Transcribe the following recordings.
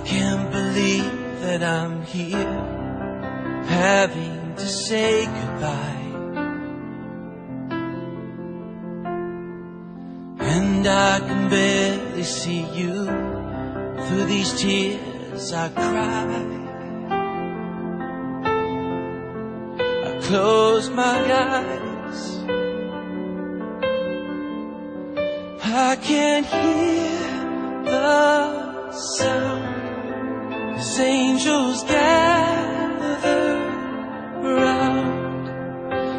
Can't believe that I'm here, having to say goodbye. And I can barely see you, through these tears I cry. I close my eyes, I can't hear the sound as angels gather round,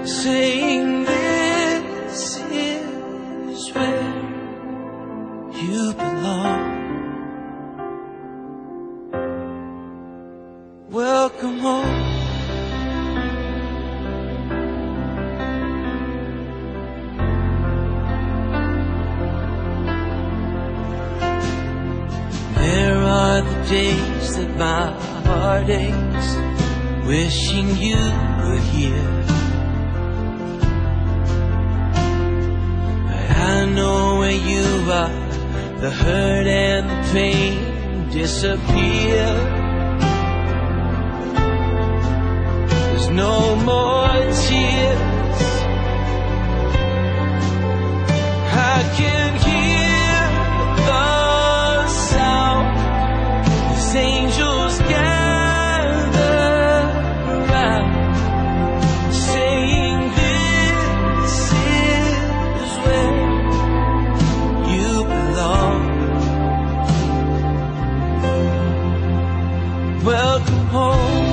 saying this is where you belong. Welcome home. There are the days that my heart aches, wishing you were here. But I know where you are, the hurt and the pain disappear. There's no more tears. I can hear the sound as angels gather around, saying this is where you belong. Welcome home.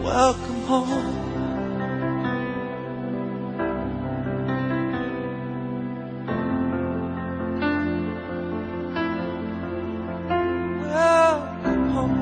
Welcome home. Welcome home.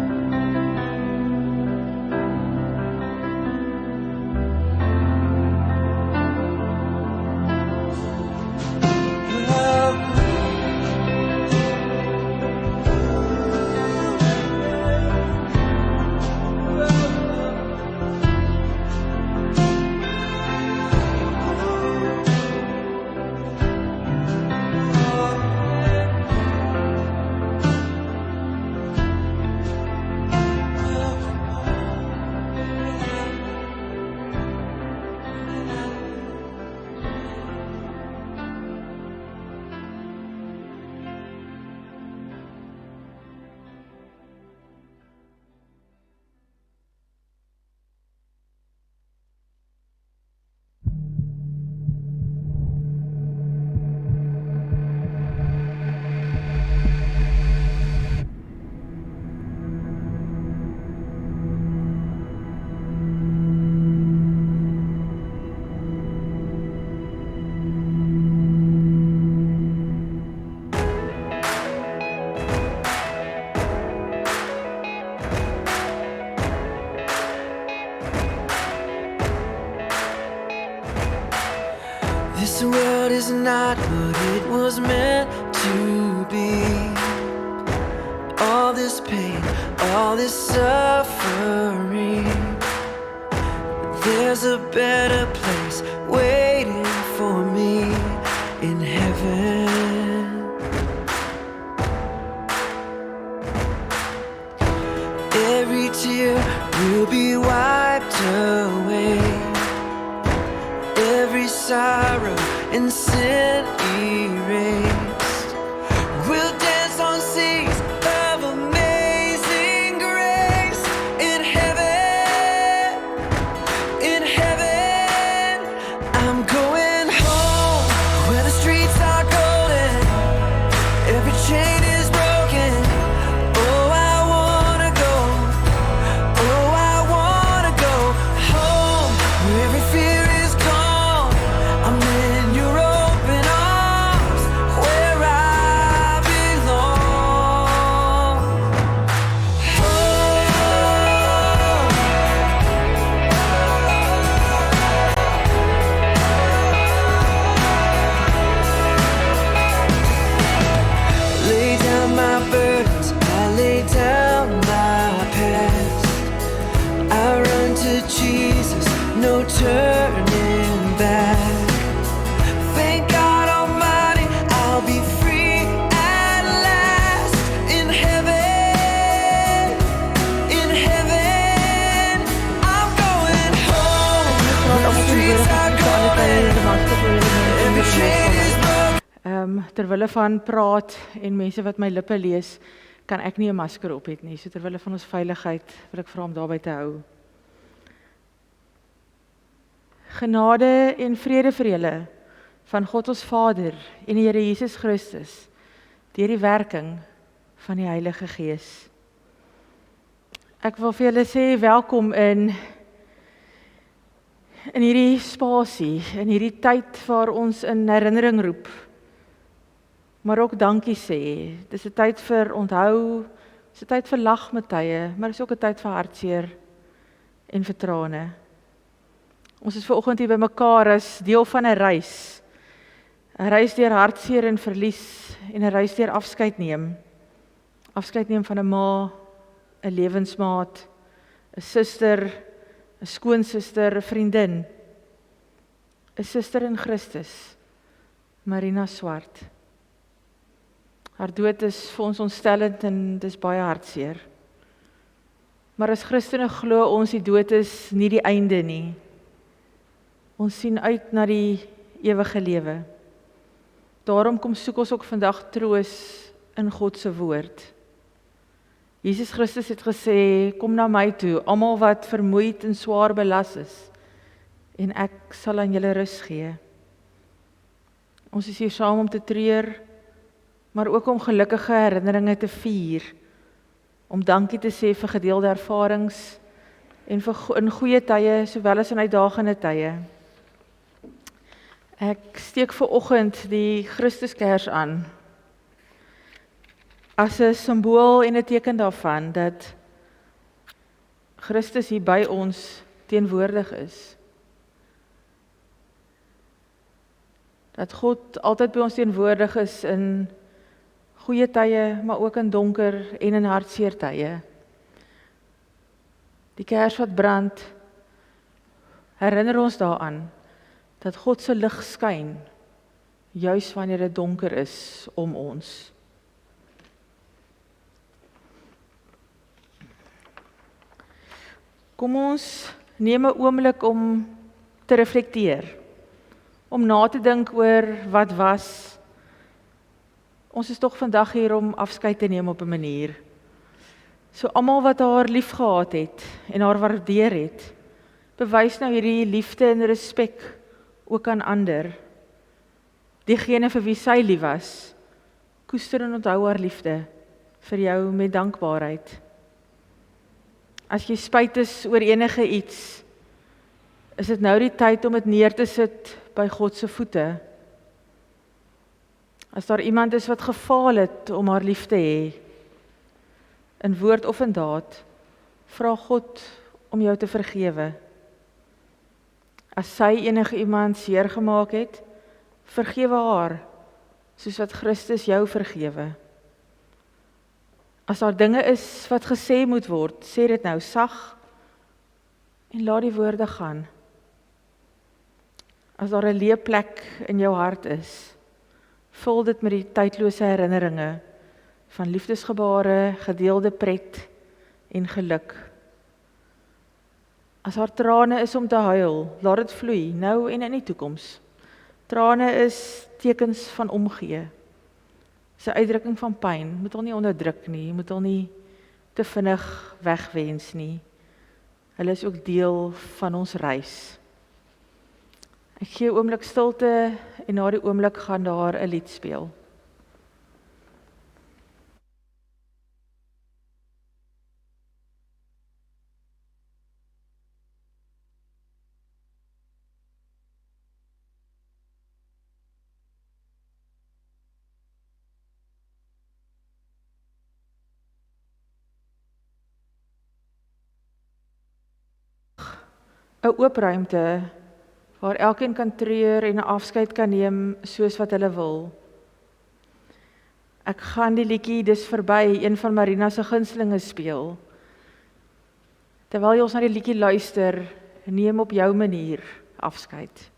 This world is not what it was meant to be. All all this pain, all this suffering. There's a better place waiting for me in heaven. Every tear will be wiped away, every sorrow and sin erased. We'll dance on seas of amazing grace in heaven, in heaven. I'm going home where the streets are golden, every chain is broken. Oh, I wanna go, oh, I wanna go home where every fear is gone. I'm in your open arms where I belong. Lay down my burdens, I lay down my past. I run to Jesus, no turning back. Thank God Almighty, I'll be free at last in heaven, in heaven. I'm going home where the streets are golden, every chain is broken. Terwille van praat en mense wat my lippe lees, kan ek nie 'n masker op het nie. So terwille van ons veiligheid wil ek vra om daarby te hou. Genade en vrede vir julle van God ons Vader en die Here Jesus Christus deur die werking van die Heilige Gees. Ek wil vir julle sê welkom in hierdie spasie, in hierdie tyd waar ons in herinnering roep, maar ook dankie sê. Dis 'n tyd vir onthou, dis 'n tyd vir lag met tye, maar dis ook 'n tyd vir hartseer en vir trane. Ons is vanoggend hier bymekaar as deel van 'n reis. 'n Reis deur hartseer en verlies en 'n reis deur afskeid neem. Afskeid neem van 'n ma, 'n lewensmaat, 'n suster, 'n skoonsister, 'n vriendin, 'n suster in Christus, Marina Swart. Haar dood is vir ons ontstellend en dis baie hartseer. Maar as Christene glo ons die dood is nie die einde nie. Ons sien uit na die ewige lewe. Daarom kom soek ons ook vandag troos in God se woord. Jesus Christus het gesê, kom na my toe, almal wat vermoeid en swaar belas is, en ek sal aan julle rus gee. Ons is hier saam om te treur, maar ook om gelukkige herinneringe te vier, om dankie te sê vir gedeelde ervarings en vir in goeie tye sowel as in uitdagende tye. Ek steek vanoggend die Christuskers aan as 'n simbool en 'n teken daarvan dat Christus hier by ons teenwoordig is. Dat God altyd by ons teenwoordig is in goeie tye, maar ook in donker en in hartseer tye. Die kers wat brand, herinner ons daaraan dat God se lig skyn, juis wanneer dit donker is om ons. Kom ons neem 'n oomblik om te reflekteer, om na te dink oor wat was. Ons is tog vandag hier om afskeid te neem op 'n manier. So almal wat haar lief gehad het en haar waardeer het, bewys nou hierdie liefde en respek ook aan ander. Diegene vir wie sy lief was, koester en onthou haar liefde vir jou met dankbaarheid. As jy spyt is oor enige iets, is dit nou die tyd om dit neer te sit by God se voete. As daar iemand is wat gefaal het om haar lief te hê, in woord of in daad, vra God om jou te vergewe. As sy enige iemand seer gemaak het, vergewe haar, soos wat Christus jou vergewe. As daar dinge is wat gesê moet word, sê dit nou sag en laat die woorde gaan. As daar 'n leë plek in jou hart is, vul dit met die tydlose herinneringe van liefdesgebare, gedeelde pret en geluk. As haar trane is om te huil, laat dit vloei, nou en in die toekoms. Trane is tekens van omgee. Dis 'n uitdrukking van pyn, moet hom nie onderdruk nie, moet hom nie te vinnig wegwens nie. Hulle is ook deel van ons reis. Ek gee 'n oomblik stilte en na die oomblik gaan daar 'n lied speel. Een oop ruimte, waar elkeen kan treur en 'n afskeid kan neem soos wat hulle wil. Ek gaan die liedjie Dis Verby, een van Marina se gunstelinge speel. Terwyl jy ons na die liedjie luister, neem op jou manier afskeid.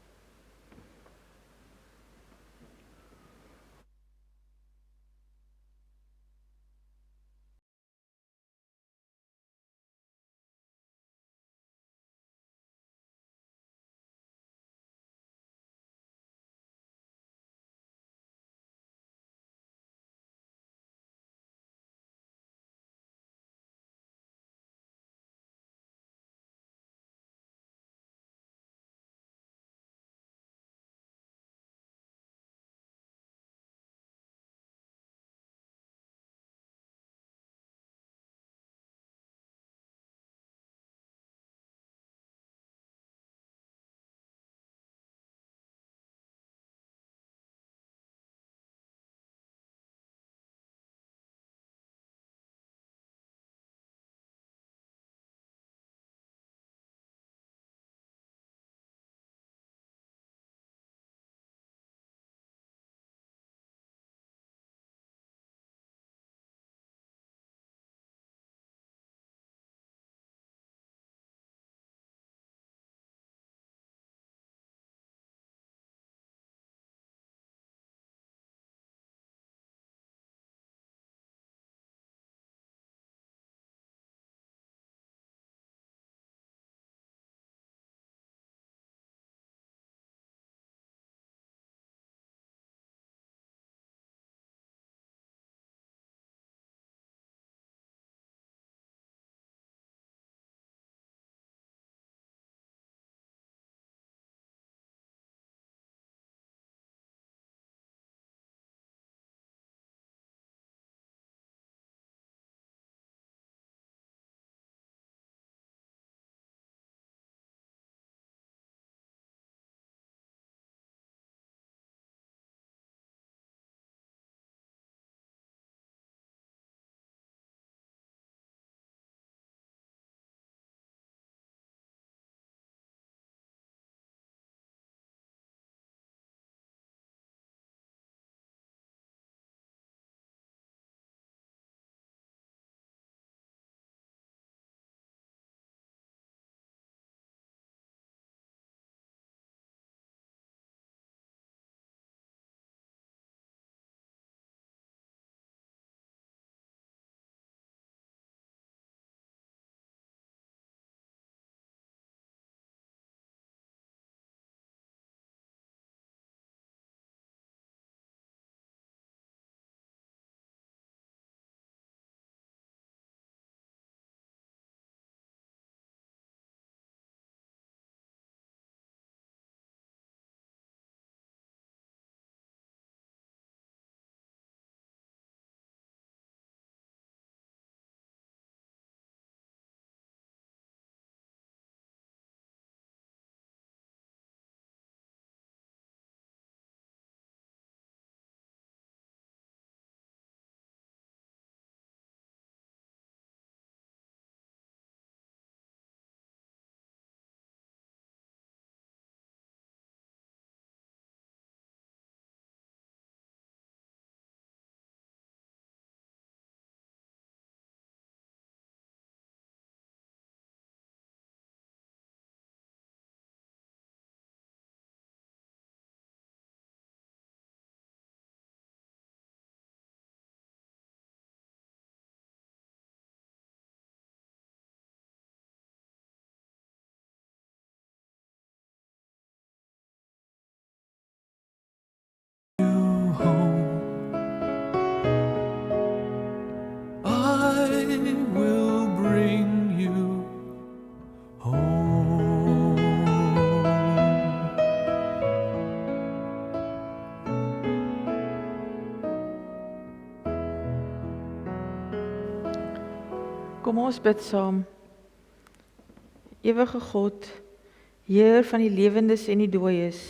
will bring you home. Kom ons bid saam. Ewige God, Heer van die lewendes en die dooies,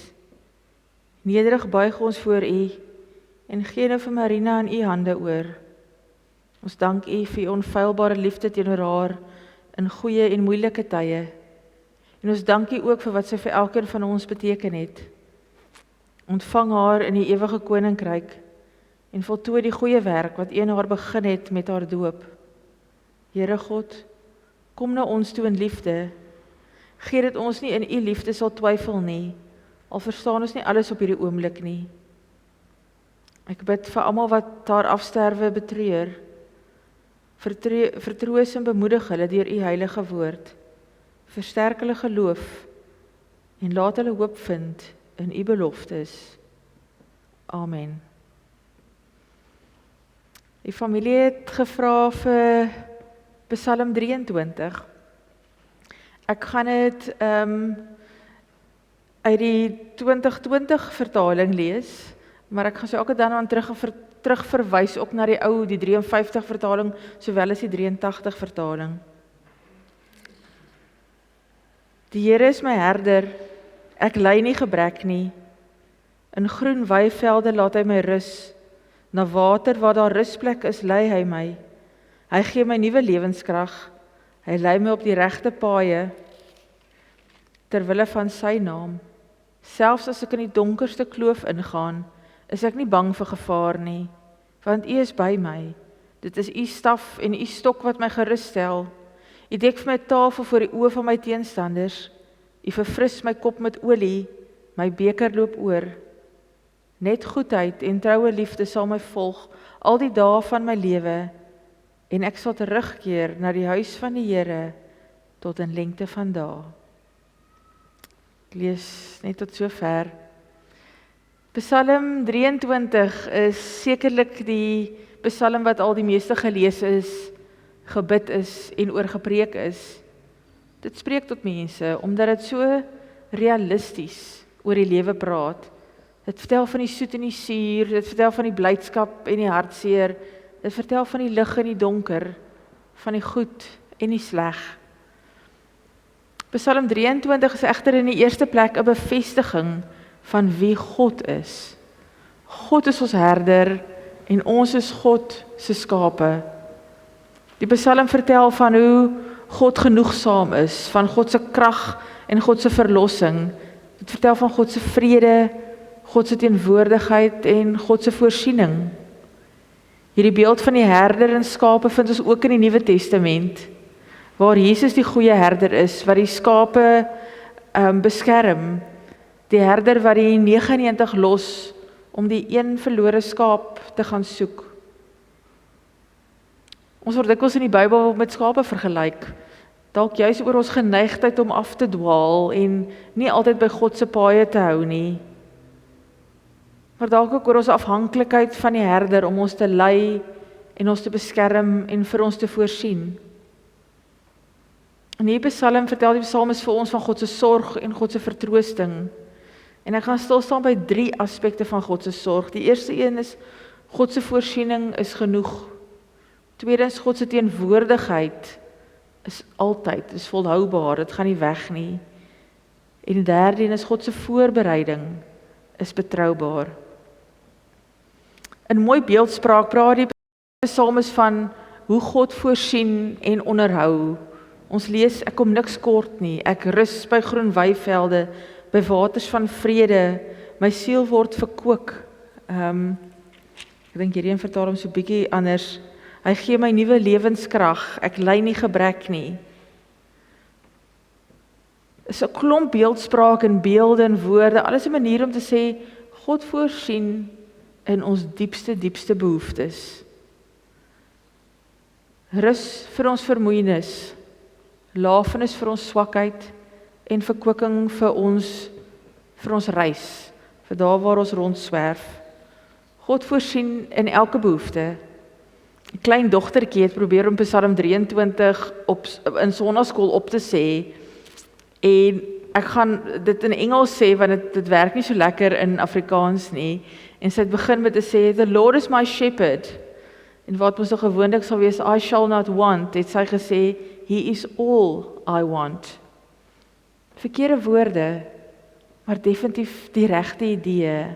nederig buig ons voor U en gee nou vir Marina in U hande oor. Ons dank U vir U onfeilbare liefde teenoor haar in goeie en moeilike tye. En ons dank U ook vir wat sy vir elkeen van ons beteken het. Ontvang haar in die ewige koninkryk en voltooi die goeie werk wat U in haar begin het met haar doop. Here God, kom na ons toe in liefde. Gee dat ons nie in U liefde sal twyfel nie, al verstaan ons nie alles op hierdie oomblik nie. Ek bid vir almal wat haar afsterwe betreur. Vertroos en bemoedig hulle deur U heilige woord. Versterk hulle geloof en laat hulle hoop vind in U beloftes. Amen. Die familie het gevra vir Psalm 23. Ek gaan dit uit die 2020 vertaling lees, maar ek gaan so elke dan terug verwys ook na die ou, die 53 vertaling, sowel as die 83 vertaling. Die Here is my herder, ek ly nie gebrek nie. In groen weivelde laat hy my rus, na water waar daar rusplek is, lei hy my. Hy gee my nuwe lewenskrag, hy lei my op die regte paaie, terwille van sy naam. Selfs as ek in die donkerste kloof ingaan, is ek nie bang vir gevaar nie, want U is by my. Dit is U staf en U stok wat my gerus stel. U dek vir my tafel voor die oë van my teenstanders. U verfris my kop met olie, my beker loop oor. Net goedheid en troue liefde sal my volg al die dae van my lewe, en ek sal terugkeer na die huis van die Here tot in lengte van dae. Ek lees net tot sover. Psalm 23 is sekerlik die psalm wat al die meeste gelees is, gebid is en oor gepreek is. Dit spreek tot mense, omdat dit so realisties oor die lewe praat. Dit vertel van die soet en die suur, dit vertel van die blydskap en die hartseer, dit vertel van die lig en die donker, van die goed en die sleg. Psalm 23 is egter in die eerste plek 'n bevestiging van wie God is. God is ons herder en ons is God se skape. Die Psalm vertel van hoe God genoegsaam is, van God se krag en God se verlossing. Dit vertel van God se vrede, God se teenwoordigheid en God se voorsiening. Hierdie beeld van die herder en skape vind ons ook in die Nuwe Testament, waar Jesus die goeie herder is, wat die skape beskerm, die herder wat die 99 los om die een verlore skaap te gaan soek. Ons word dikwels in die Bybel met skape vergelyk, dalk juis oor ons geneigtheid om af te dwaal en nie altyd by God se paaie te hou nie. Maar dalk ook oor ons afhanklikheid van die herder om ons te lei en ons te beskerm en vir ons te voorsien. In hierdie Psalm vertel die psalmis vir ons van God se sorg en God se vertroosting. En ek gaan stil staan by 3 aspekte van God se sorg. Die eerste een is, God se voorsiening is genoeg. Tweedens, God se teenwoordigheid is altyd, is volhoubaar, dit gaan nie weg nie. En die derde een is, God se voorbereiding is betroubaar. In mooi beeldspraak praat die psalmis van hoe God voorsien en onderhou. Ons lees, ek kom niks kort nie, ek rus by groen weivelde, by waters van vrede, my siel word verkoop. Ek dink hierdie een vertaal hom so bietjie anders. Hy gee my nuwe lewenskrag, ek ly nie gebrek nie. Is 'n klomp beeldspraak en beelde en woorde, alles 'n manier om te sê, God voorsien in ons diepste behoeftes. Rus vir ons vermoeienis, lafenis vir ons swakheid en verkwikking vir ons reis, vir daar waar ons rondswerf. God voorsien in elke behoefte. 'n klein dogtertjie het probeer om Psalm 23 in sonnaskool op te sê, en ek gaan dit in Engels sê, want dit werk nie so lekker in Afrikaans nie, en sy het begin met te sê, "The Lord is my shepherd," en wat ons nog gewoonlik sal wees, "I shall not want," het sy gesê, "He is all I want." Verkeerde woorde, maar definitief die regte idee.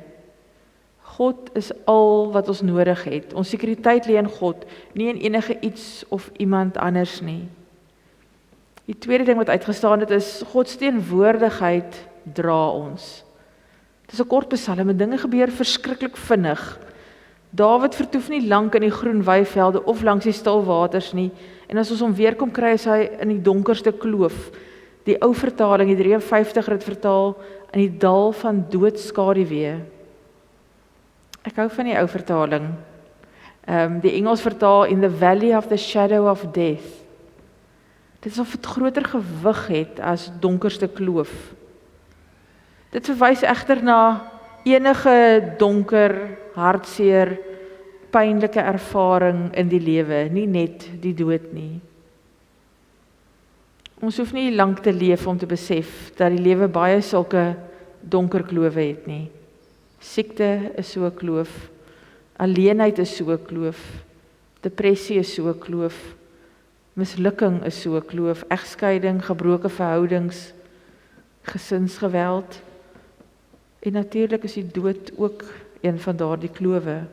God is al wat ons nodig het. Ons sekuriteit lê in God, nie in enige iets of iemand anders nie. Die tweede ding wat uitgestaan het is, God se teenwoordigheid dra ons. Dit is 'n kort psalm, en dinge gebeur verskriklik vinnig. Dawid vertoef nie lank in die groen weivelde of langs die stil waters nie, en as ons hom weer kom kry, is hy in die donkerste kloof. Die ou vertaling, die 53 het vertaal, in die dal van doodskaduwee. Ek hou van die ou vertaling. Die Engels vertaal, in the valley of the shadow of death. Dit is of het groter gewig het as donkerste kloof. Dit verwys egter na enige donker, hartseer, pynlike ervaring in die lewe, nie net die dood nie. Ons hoef nie lank te leef om te besef dat die lewe baie sulke donker klowe het nie. Siekte is so 'n kloof, alleenheid is so 'n kloof, depressie is so 'n kloof, mislukking is so 'n kloof, egskeiding, gebroke verhoudings, gesinsgeweld, en natuurlik is die dood ook een van daardie klowe.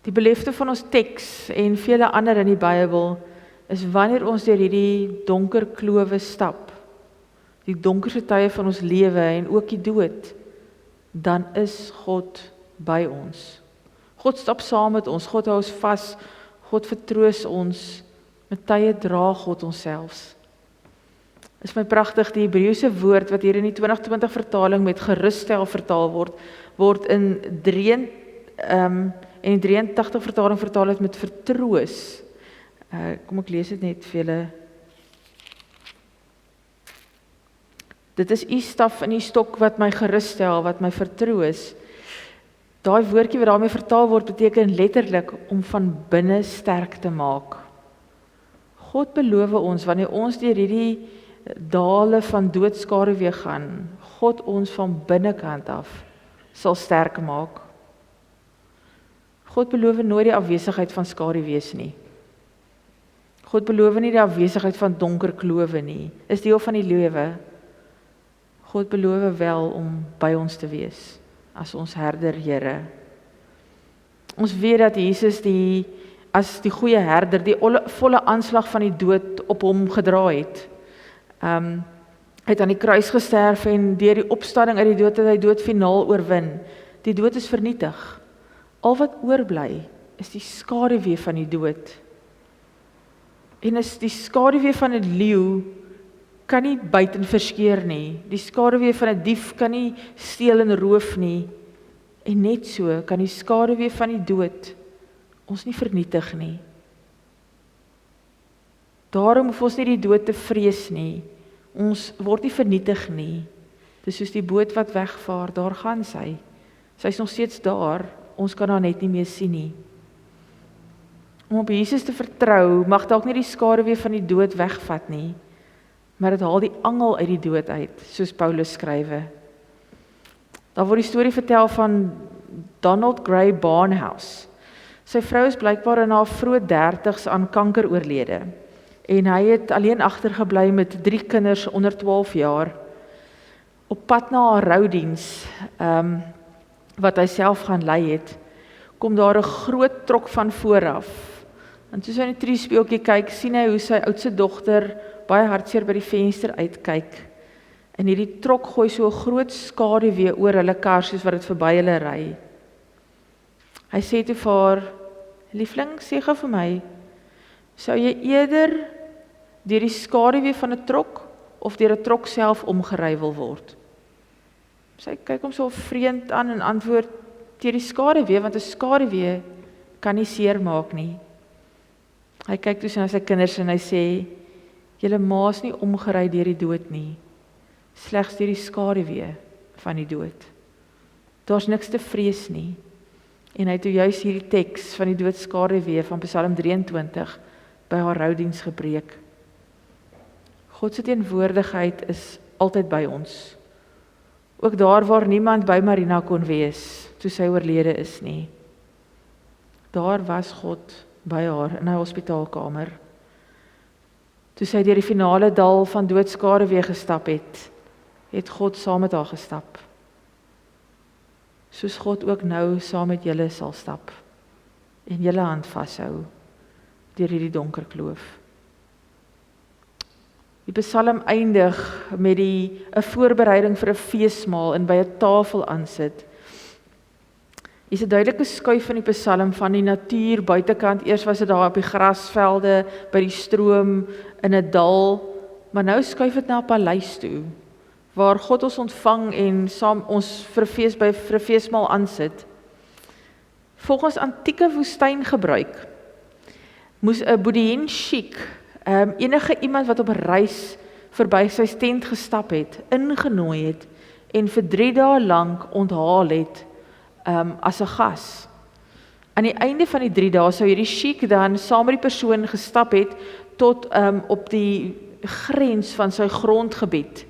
Die belofte van ons teks en vele ander in die Bybel is wanneer ons deur hierdie donker klowe stap, die donkerste tye van ons lewe en ook die dood, dan is God by ons. God stap saam met ons, God hou ons vas, God vertroos ons, met tye dra God ons selfs. Is my pragtig, die Hebreëse woord wat hier in die 2020 vertaling met gerusstel vertaal word in die 83 vertaling vertaal het met vertroos. Kom ek lees dit net vir julle. Dit is u staf in die stok wat my gerusstel, wat my vertroos. Daai woordjie wat daarmee vertaal word, beteken letterlik om van binne sterk te maak. God beloof ons, wanneer ons deur hierdie dale van doodskaduwee gaan, God ons van binnekant af sal sterk maak. God beloof nooit die afwesigheid van skaduwees nie. God beloof nie die afwesigheid van donker klowe nie. Is deel van die lewe. God beloof wel om by ons te wees as ons herder Here. Ons weet dat Jesus as die goeie herder die volle aanslag van die dood op hom gedra het. Hy het aan die kruis gesterf en deur die opstanding uit die dood het hy dood finaal oorwin. Die dood is vernietig. Al wat oorbly is die skaduwee van die dood. En is die skaduwee van 'n leeu kan nie byt en verskeer nie. Die skaduwee van 'n dief kan nie steel en roof nie. En net so kan die skaduwee van die dood ons nie vernietig nie. Daarom hoef ons nie die dood te vrees nie. Ons word nie vernietig nie. Dis soos die boot wat wegvaar, daar gaan sy. Sy is nog steeds daar, ons kan haar net nie meer sien nie. Om op Jesus te vertrou, mag dalk nie die skaduwee van die dood wegvat nie, maar dit haal die angel uit die dood uit, soos Paulus skrywe. Daar word die storie vertel van Donald Gray Barnhouse. Sy vrou is blykbaar in haar vroeë 30's aan kanker oorlede, en hy het alleen agtergebly met 3 kinders onder 12 jaar. Op pad na haar roudiens, wat hy self gaan lei het, kom daar 'n groot trok van vooraf. En toe sy in die triespieeltjie kyk, sien hy hoe sy oudste dogter baie hartseer by die venster uitkyk. En hierdie trok gooi so 'n groot skaduwee oor hulle kar soos wat dit verby hulle ry. Hy sê toe vir haar, liefling, sê gou vir my, sou jy eerder deur die skaduwee van 'n trok of deur 'n trok self omgery wil word? Sy kyk hom so vreemd aan en antwoord, deur die skaduwee, want 'n skaduwee kan nie seer maak nie. Hy kyk toe na sy kinders en hy sê, julle ma is nie omgery deur die dood nie, slegs deur die skaduwee van die dood. Daar's niks te vrees nie. En hy het toe juist hierdie teks van die doodskaduwee van Psalm 23 by haar roudiens gepreek. God se teenwoordigheid is altyd by ons. Ook daar waar niemand by Marina kon wees, toe sy oorlede is nie. Daar was God by haar in haar hospitaalkamer. Toe sy deur die finale dal van doodskaduwee gestap het God saam met haar gestap. Soos God ook nou saam met julle sal stap en julle hand vashou deur hierdie donker kloof. Die Psalm eindig met 'n voorbereiding vir 'n feesmaal en by 'n tafel aansit. Hier is 'n duidelike skuif van die Psalm van die natuur buitekant. Eers was dit daar op die grasvelde, by die stroom, in 'n dal, maar nou skuif dit na 'n paleis toe, waar God ons ontvang en saam ons vir 'n feesmaal aansit. Volgens antieke woestyngebruik moes 'n Boeddhien sheik enige iemand wat op reis verby sy tent gestap het, ingenooi het en vir 3 dae lank onthaal het as 'n gas. Aan die einde van die 3 dae sou hierdie sheik dan saam met die persoon gestap het tot op die grens van sy grondgebied.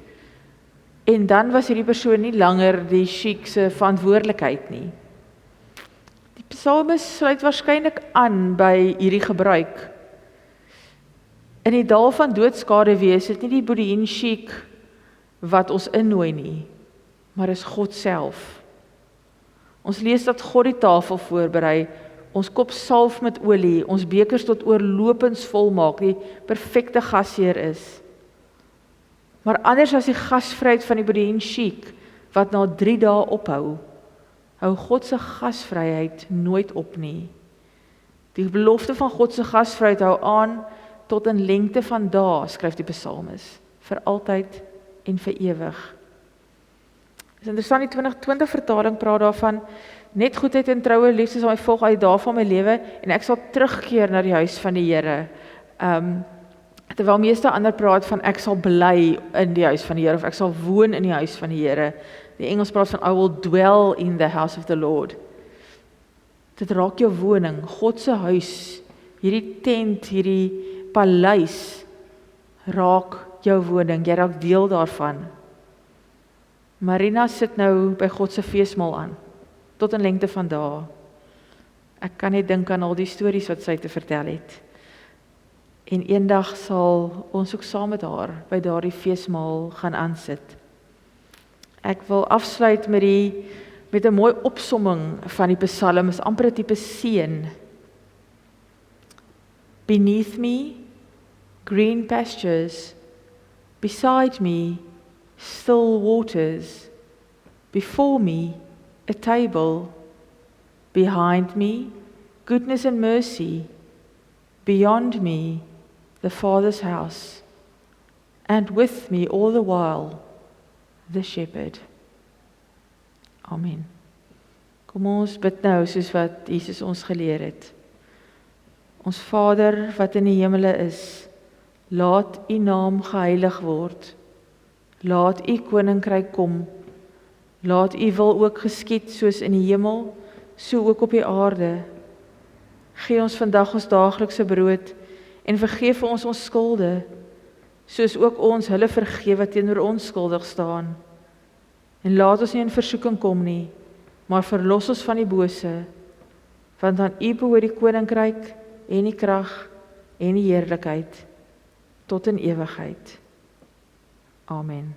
En dan was hierdie persoon nie langer die sheik se verantwoordelikheid nie. Die psalmis sluit waarskynlik aan by hierdie gebruik. In die dal van doodskaduwee is dit nie die Boeddhien sheik wat ons innooi nie, maar is God self. Ons lees dat God die tafel voorberei, ons kop salf met olie, ons bekers tot oorlopends vol maak, die perfekte gasheer is. Maar anders as die gasvryheid van die Boeddhien sheik, wat na 3 dae ophou, hou God se gasvryheid nooit op nie. Die belofte van God se gasvryheid hou aan tot in lengte van dae, skryf die psalmis, vir altyd en vir ewig. Dit is interessant, die 2020 vertaling praat daarvan, net goedheid en troue liefde sal my volg uit die dae van my lewe, en ek sal terugkeer na die huis van die Here. Terwyl meeste ander praat van ek sal bly in die huis van die Here, of ek sal woon in die huis van die Here. Die Engels praat van I will dwell in the house of the Lord. Dit raak jou woning, God se huis, hierdie tent, hierdie paleis, raak jou woning, jy raak deel daarvan. Marina sit nou by God se feesmaal aan, tot in lengte van dae. Ek kan net dink aan al die stories wat sy te vertel het. En eendag sal ons ook saam met haar by daardie feesmaal gaan aansit. Ek wil afsluit met 'n mooi opsomming van die Psalm, is amper 'n tipe seën. Beneath me, green pastures, beside me, still waters, before me, a table, behind me, goodness and mercy, beyond me, the Father's house, and with me all the while, the shepherd. Amen. Kom ons bid nou soos wat Jesus ons geleer het. Ons Vader wat in die hemele is, laat U naam geheilig word. Laat U koninkryk kom. Laat U wil ook geskied soos in die hemel, so ook op die aarde. Gee ons vandag ons daaglikse brood en vergeef vir ons skulde, soos ook ons hulle vergewe teenoor ons skuldig staan. En laat ons nie in versoeking kom nie, maar verlos ons van die bose, want aan U behoort die koninkryk en die krag en die heerlikheid tot in ewigheid. Amen.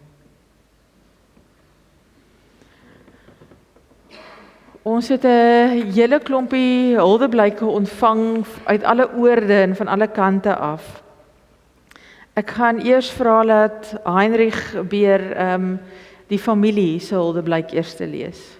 Ons het 'n hele klompie huldeblyke ontvang uit alle oorde en van alle kante af. Ek gaan eers vra dat Heinrich Beer die familie se huldeblyk eers te lees.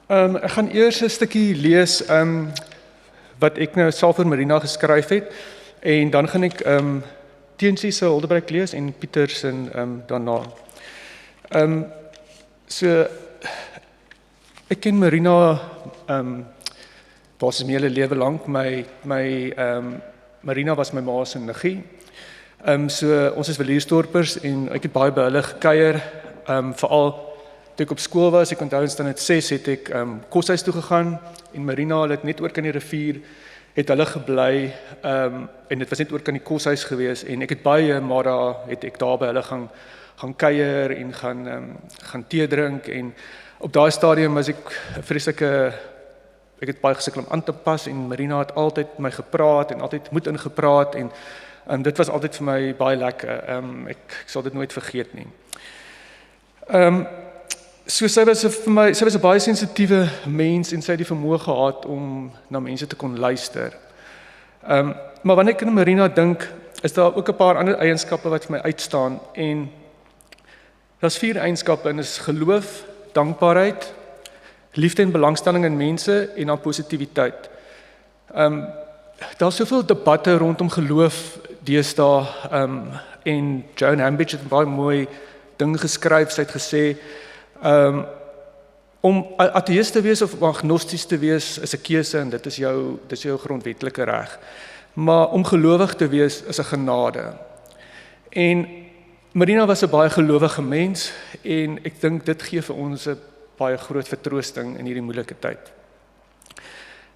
Ek gaan eers 'n stukkie lees wat ek nou self vir Marina geskryf het, en dan gaan ek Teensy se huldeblyk lees en Pieter se daarna. So ek ken Marina basies my hele lewe lank. Marina was my ma se niggie. So ons is Viliersdorpers en ek het baie by hulle gekuier. Veral toe ek op skool was, ek onthou in standaard 6 het ek koshuis toe gegaan en Marina het net oor kan die rivier het hulle gebly en dit was net oor kan die koshuis gewees en ek het baie maar het ek daar by hulle gaan kuier en gaan tee drink en op daai stadium was ek vreeslike ek het baie gesukkel om aan te pas en Marina het altyd met my gepraat en altyd moed ingepraat en dit was altyd vir my baie lekker. Ek sal dit nooit vergeet nie. So sy was 'n baie sensitiewe mens en sy het die vermoë gehad om na mense te kon luister. Maar wanneer ek aan Marina dink, is daar ook 'n paar ander eienskappe wat vir my uitstaan en daar's 4 eienskappe en is geloof, dankbaarheid, liefde en belangstelling in mense en dan positiwiteit. Daar's soveel debatte rondom geloof deesdae en Joan Hambidge het 'n baie mooi ding geskryf. Sy het gesê om ateïst te wees of agnosties te wees is 'n keuse en dit is jou grondwetlike reg. Maar om gelowig te wees is 'n genade. En Marina was 'n baie gelowige mens en ek dink dit gee vir ons 'n baie groot vertroosting in hierdie moeilike tyd.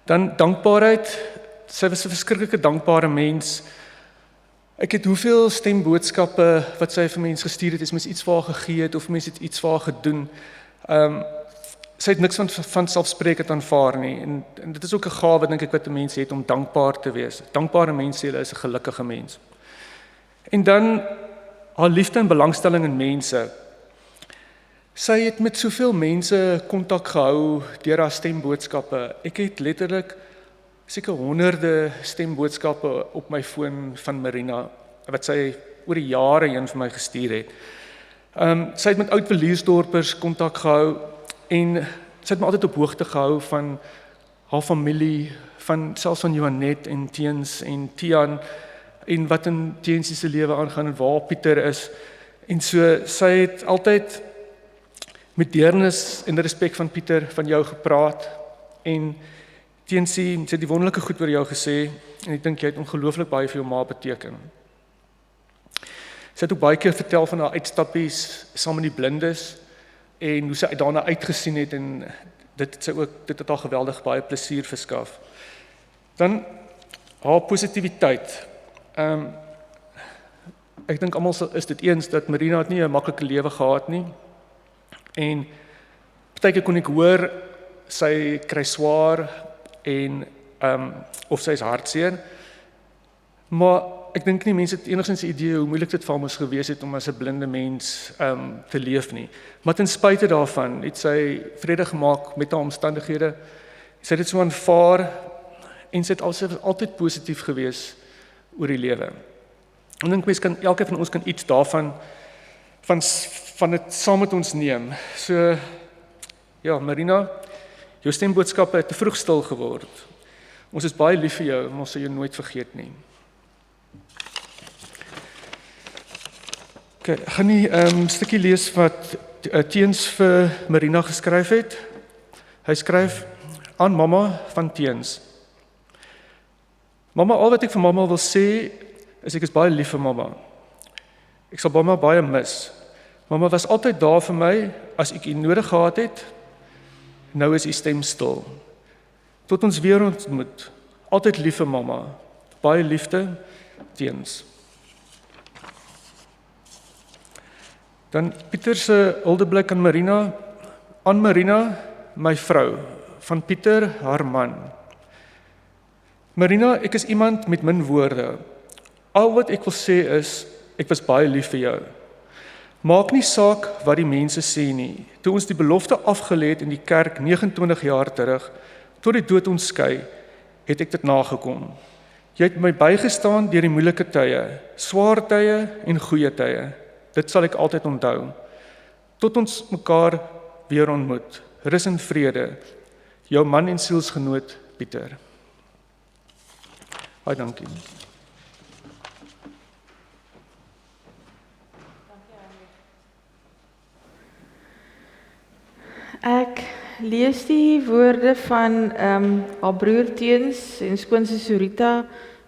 Dan dankbaarheid. Sy was 'n verskriklike dankbare mens. Ek het hoeveel stemboodskappe wat sy vir mense gestuur het, is mens iets vir haar gegee het of mens het iets vir haar gedoen. Sy het niks van selfsprekend aanvaar nie en dit is ook 'n gawe dink ek wat 'n mens het om dankbaar te wees. Dankbare mense is 'n gelukkige mens. En dan haar liefde en belangstelling in mense. Sy het met soveel mense kontak gehou deur haar stemboodskappe. Ek het letterlik seker honderde stemboodskappe op my foon van Marina wat sy oor die jare heen vir my gestuur het. Sy het met oud Viliersdorpers kontak gehou en sy het my altyd op hoogte gehou van haar familie, selfs van Johanet en Teens en Tian en wat in Teens se lewe aangaan en waar Pieter is. En so sy het altyd met deernis en respek van Pieter van jou gepraat en Teens sy het die wonderlike goed oor jou gesê en ek dink jy het ongelooflik baie vir jou ma beteken. Sy het ook baie keer vertel van haar uitstappies saam met die blindes en hoe sy daarna uitgesien het en dit het haar geweldig baie plesier verskaf. Dan haar positiwiteit. Ek dink almal is dit eens dat Marina het nie 'n maklike lewe gehad nie. En partykeer kon ek hoor sy kry swaar en of sy is hartseer. Maar ek dink nie mense het enigstens 'n idee hoe moeilik dit vir haar moes gewees het om as 'n blinde mens te leef nie. Maar ten spyte daarvan het sy vrede gemaak met haar omstandighede. Sy het dit so aanvaar en sy het altyd positief gewees oor die lewe. Ek dink elkeen van ons kan iets daarvan van dit saam met ons neem. So ja, Marina, jou stemboodskappe het te vroeg stil geword. Ons is baie lief vir jou en ons sal jou nooit vergeet nie. Okay, ek gaan nie 'n stukkie lees wat Teens vir Marina geskryf het. Hy skryf aan mamma van Teens. Mamma, al wat ek vir mamma wil sê, is ek is baie lief vir mamma. Ek sal mamma baie mis. Mamma was altyd daar vir my as ek u nodig gehad het. Nou is u stem stil. Tot ons weer ontmoet. Altyd lief vir mamma. Baie liefde, Teens. Dan Pieter se huldeblik aan Marina, my vrou, van Pieter, haar man. Marina, ek is iemand met min woorde. Al wat ek wil sê is, ek was baie lief vir jou. Maak nie saak wat die mense sê nie. Toe ons die belofte afgelê het in die kerk 29 jaar terug, tot die dood ons skei, het ek dit nagekom. Jy het my bygestaan deur die moeilike tye, swaar tye en goeie tye. Dit sal ek altyd onthou. Tot ons mekaar weer ontmoet. Rus en vrede. Jou man en sielsgenoot Pieter. Baie dankie. Ek lees die woorde van haar broer Teens en skoonsis Sorita,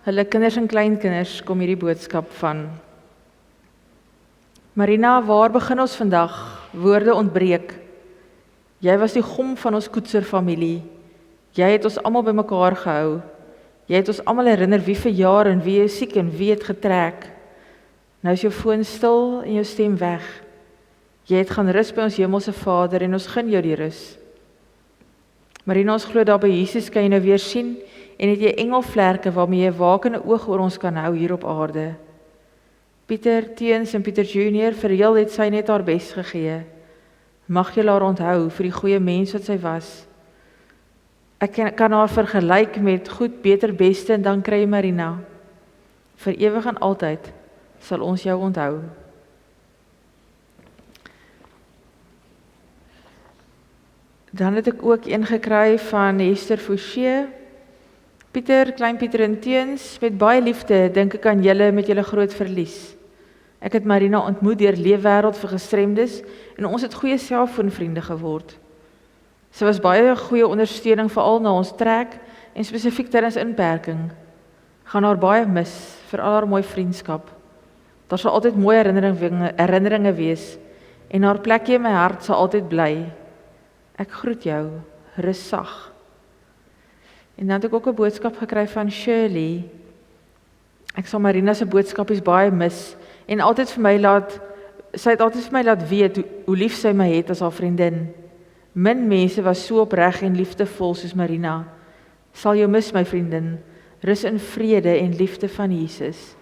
hulle kinders en kleinkinders kom hierdie boodskap van. Marina, waar begin ons vandag? Woorde ontbreek. Jy was die gom van ons koetserfamilie. Jy het ons almal bymekaar gehou. Jy het ons almal herinner wie verjaar en wie is siek en wie het getrek. Nou is jou foon stil en jou stem weg. Jy het gaan rus by ons hemelse Vader en ons gun jou die rus. Marina, ons glo daar by Jesus kan jy nou weer sien en het jy engelvlerke waarmee jy 'n wakende oog oor ons kan hou hier op aarde. Pieter, Teens en Pieter Junior, vir heel het sy net haar bes gegee. Mag jy haar onthou vir die goeie mens wat sy was. Ek kan haar vergelyk met goed, beter, beste en dan kry jy Marina. Vir ewig en altyd sal ons jou onthou. Dan het ek ook een gekry van Esther Fouché. Pieter, klein Pieter en Teens, met baie liefde dink ek aan julle met julle groot verlies. Ek het Marina ontmoet deur Leefwêreld vir Gestremdes en ons het goeie selfoonvriende geword. Sy was baie goeie ondersteuning veral na ons trek en spesifiek tydens inperking. Gaan haar baie mis vir al haar mooi vriendskap. Daar sal altyd mooi herinneringe wees en haar plekjie in my hart sal altyd bly. Ek groet jou, rus sag. En dan het ek ook 'n boodskap gekry van Shirley. Ek sal Marina se boodskapies baie mis en sy het altyd vir my laat weet hoe lief sy my het as haar vriendin. Min mense was so opreg en liefdevol soos Marina. Sal jou mis, my vriendin. Rus in vrede en liefde van Jesus.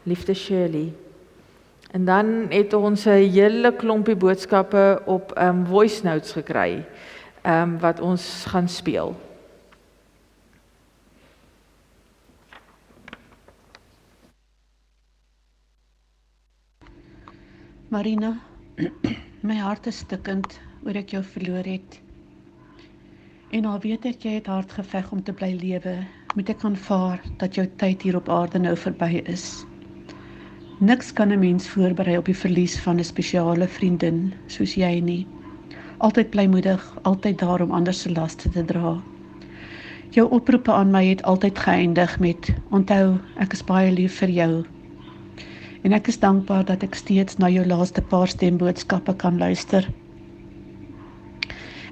Liefde Shirley. En dan het ons 'n hele klompie boodskappe op voice notes gekry, wat ons gaan speel. Marina, my hart is stikkend oor ek jou verloor het. En al weet ek jy het hard geveg om te bly lewe, moet ek aanvaar dat jou tyd hier op aarde nou verby is. Niks kan 'n mens voorberei op die verlies van 'n spesiale vriendin soos jy nie. Altyd blymoedig, altyd daar om ander se laste te dra. Jou oproepe aan my het altyd geëindig met: onthou, ek is baie lief vir jou. En ek is dankbaar dat ek steeds na jou laaste paar stemboodskappe kan luister.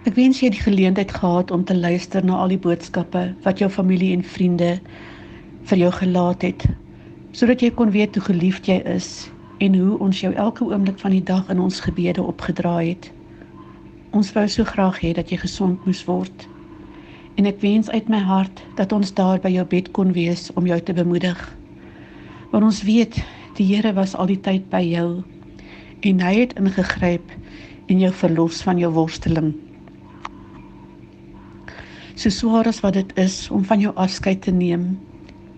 Ek wens jy het die geleentheid gehad om te luister na al die boodskappe wat jou familie en vriende vir jou gelaat het, sodat jy kon weet hoe geliefd jy is en hoe ons jou elke oomblik van die dag in ons gebede opgedraai het. Ons wou so graag hê dat jy gesond moes word. En ek wens uit my hart dat ons daar by jou bed kon wees om jou te bemoedig. Want ons weet, die Here was al die tyd by jou en hy het ingegryp en jou verlos van jou worsteling. So swaar as wat dit is om van jou afskeid te neem,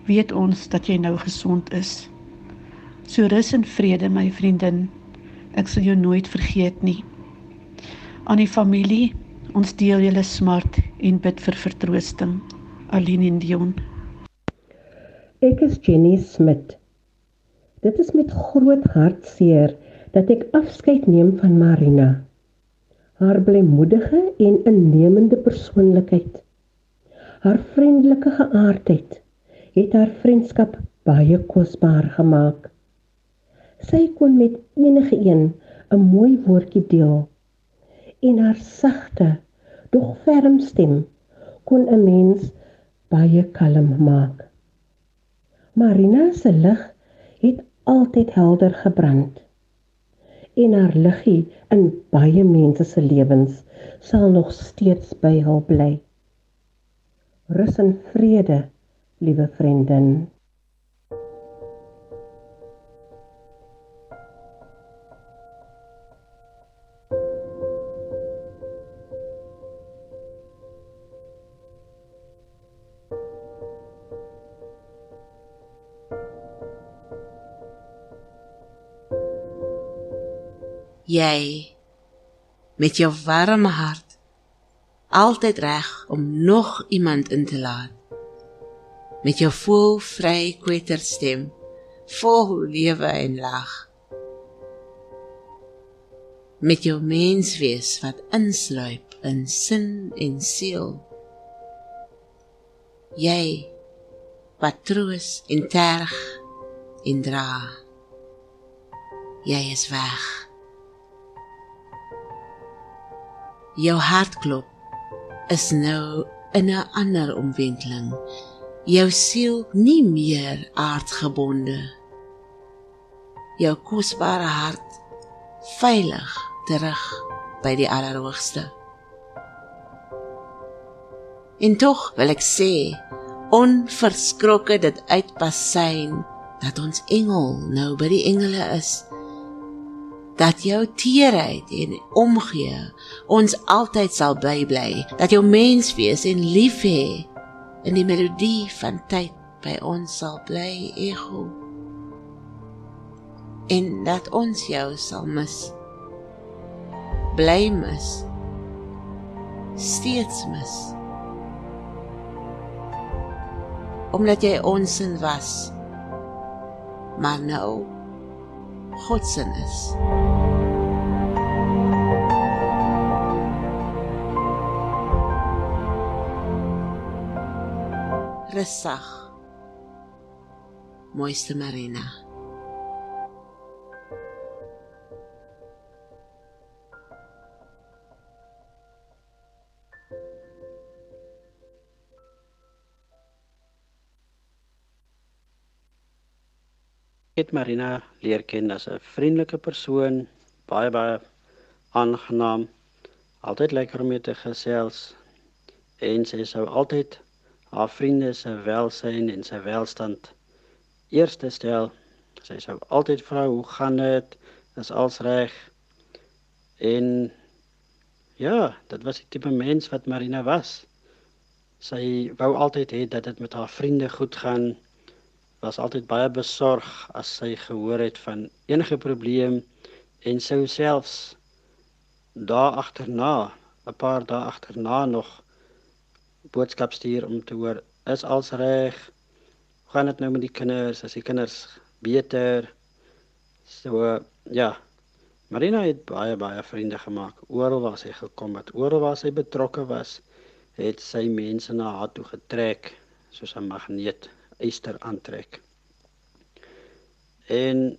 weet ons dat jy nou gesond is. So rus in vrede, my vriendin, ek sal jou nooit vergeet nie. Aan die familie, ons deel julle smart en bid vir vertroosting. Aline en Dion. Ek is Jenny Smit. Dit is met groot hartseer dat ek afskeid neem van Marina. Haar blymoedige en innemende persoonlikheid, haar vriendelike geaardheid, het haar vriendskap baie kosbaar gemaak. Sy kon met enige een 'n mooi woordjie deel, en haar sagte, doch ferm stem kon 'n mens baie kalm maak. Marina se lig het altyd helder gebrand, en haar liggie in baie mense se lewens sal nog steeds by hul bly. Rus in vrede, liewe vriendin. Jy, met jou warme hart, altyd reg om nog iemand in te laat. Met jou voelvry kwetterstem, vol lewe en lag. Met jou menswees wat insluip in sin en siel. Jy, wat troos en terg en dra. Jy is weg. Jou hartklop is nou in 'n ander omwenteling. Jou siel nie meer aardgebonde. Jou kosbare hart veilig terug by die Allerhoogste. En tog wil ek sê, onverskrokke dit uitpasyn, dat ons engel nou by die engele is, dat jou teerheid en omgee ons altyd sal bly, dat jou menswees en lief hê in die melodie van tyd by ons sal bly echo, en dat ons jou sal mis, bly mis, steeds mis, omdat jy ons sin was, maar nou God sin is. Rustig, mooiste Marina. Ek het Marina leer ken as 'n vriendelike persoon, baie aangenaam, altyd lekker om mee te gesels, en sy sou altyd haar vriende se welsyn en sy welstand eerste stel. Sy sou altyd vra, hoe gaan dit? Is alles reg? En ja, dit was die tipe mens wat Marina was. Sy wou altyd hê dat dit met haar vriende goed gaan, was altyd baie besorg as sy gehoor het van enige probleem, en sou selfs een paar dae agterna nog boodskap stuur om te hoor, is alles reg? Hoe gaan dit nou met die kinders? Is die kinders beter? So, ja, Marina het baie vriende gemaak, oral waar sy gekom het, oral waar sy betrokke was, het sy mense na haar toe getrek, soos 'n magneet yster aantrek. En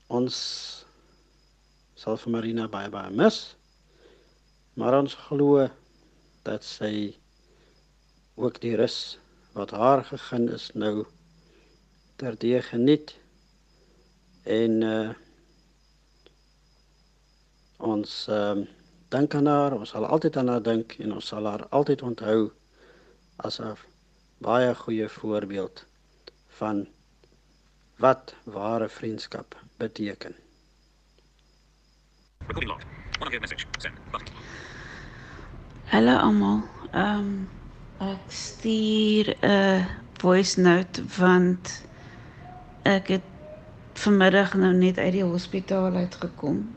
ons sal vir Marina baie mis, maar ons glo dat sy ook die rus wat haar gegeen is nou terdee geniet, en ons dink aan haar, ons sal altyd aan haar dink, en ons sal haar altyd onthou as 'n baie goeie voorbeeld van wat ware vriendskap beteken. Hallo almal. Ek stuur 'n voice note want ek het vanmiddag nou net uit die hospitaal uitgekom.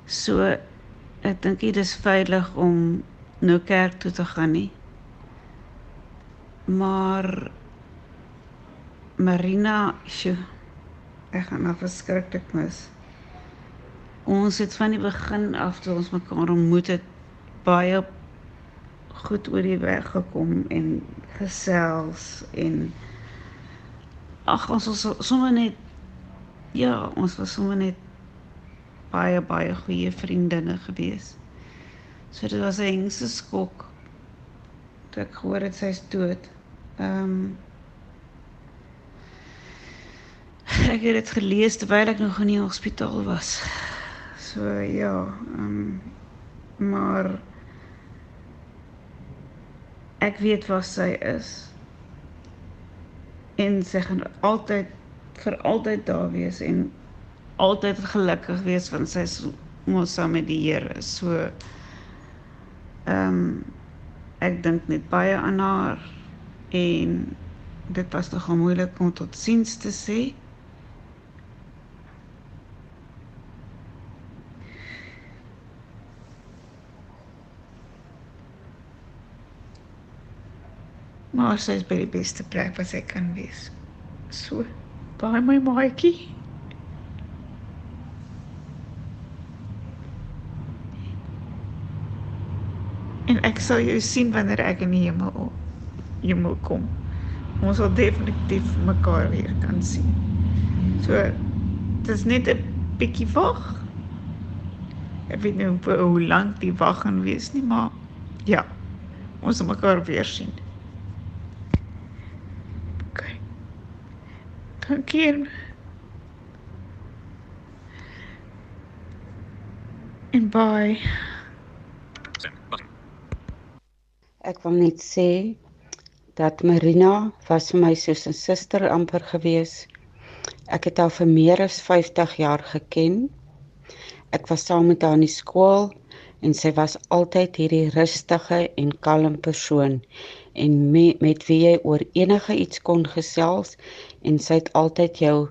So ek dink dit is veilig om nou kerk toe te gaan nie. Maar Marina, ek gaan haar verskriklik mis. Ons het van die begin af toe ons mekaar ontmoet het, baie goed oor die weg gekom en gesels en ons was sommer net, ons was sommer net baie goeie vriendinne gewees. So dit was 'n hengse skok toe ek gehoor het sy is dood. Ek het dit gelees terwyl ek nog in die hospitaal was. So ja, maar ek weet waar sy is. En sy gaan altyd, vir altyd daar wees en altyd gelukkig wees, want sy is mos saam met die Here. So, ek dink net baie aan haar en dit was nogal moeilik om tot ziens te sê. Maar sy is by die beste plek wat sy kan wees. So, by my maatjie. En ek sal jou sien wanneer ek in die hemel kom. Ons sal definitief mekaar weer kan sien. So, dit is net 'n bietjie wag. Ek weet nie hoe lank die wag gaan wees nie, maar ja, ons sal mekaar weer sien. Okay. Dankie en bye. Ek wil net sê dat Marina was vir my soos 'n suster amper gewees. Ek het haar vir meer as 50 jaar geken. Ek was saam met haar in die skool en sy was altyd hierdie rustige en kalm persoon en met wie jy oor enige iets kon gesels en sy het altyd jou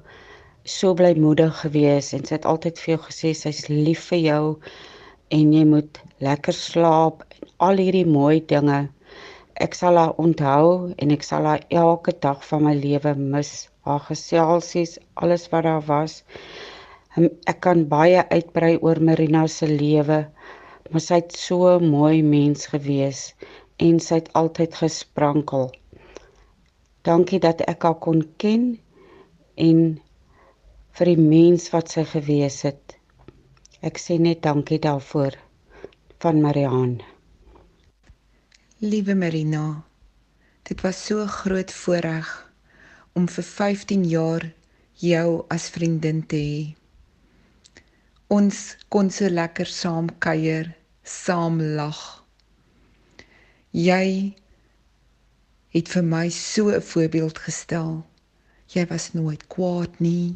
so blymoedig gewees en sy het altyd vir jou gesê sy's lief vir jou en jy moet lekker slaap en al hierdie mooi dinge. Ek sal haar onthou en ek sal haar elke dag van my lewe mis. Haar geselsies, alles wat daar was. Ek kan baie uitbrei oor Marina se lewe, maar sy het so 'n mooi mens gewees en sy het altyd gesprankel. Dankie dat ek haar kon ken en vir die mens wat sy gewees het. Ek sê net dankie daarvoor van Marianne. Liewe Marina, dit was so 'n groot voorreg om vir 15 jaar jou as vriendin te hê. Ons kon so lekker saam kuier, saam lag. Jy het vir my so 'n voorbeeld gestel. Jy was nooit kwaad nie.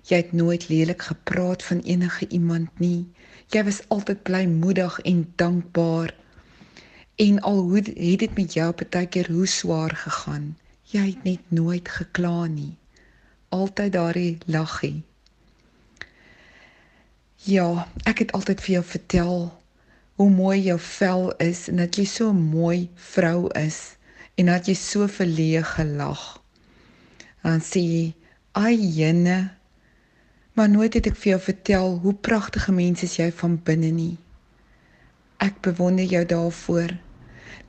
Jy het nooit lelik gepraat van enige iemand nie. Jy was altyd blymoedig en dankbaar. En al hoe het dit met jou partykeer hoe swaar gegaan, jy het net nooit gekla nie. Altyd daardie laggie. Ja, ek het altyd vir jou vertel hoe mooi jou vel is en dat jy so 'n mooi vrou is en dat jy so verleë gelag. Dan sê jy, "Ai jene," maar nooit het ek vir jou vertel hoe pragtige mens is jy van binne nie. Ek bewonder jou daarvoor.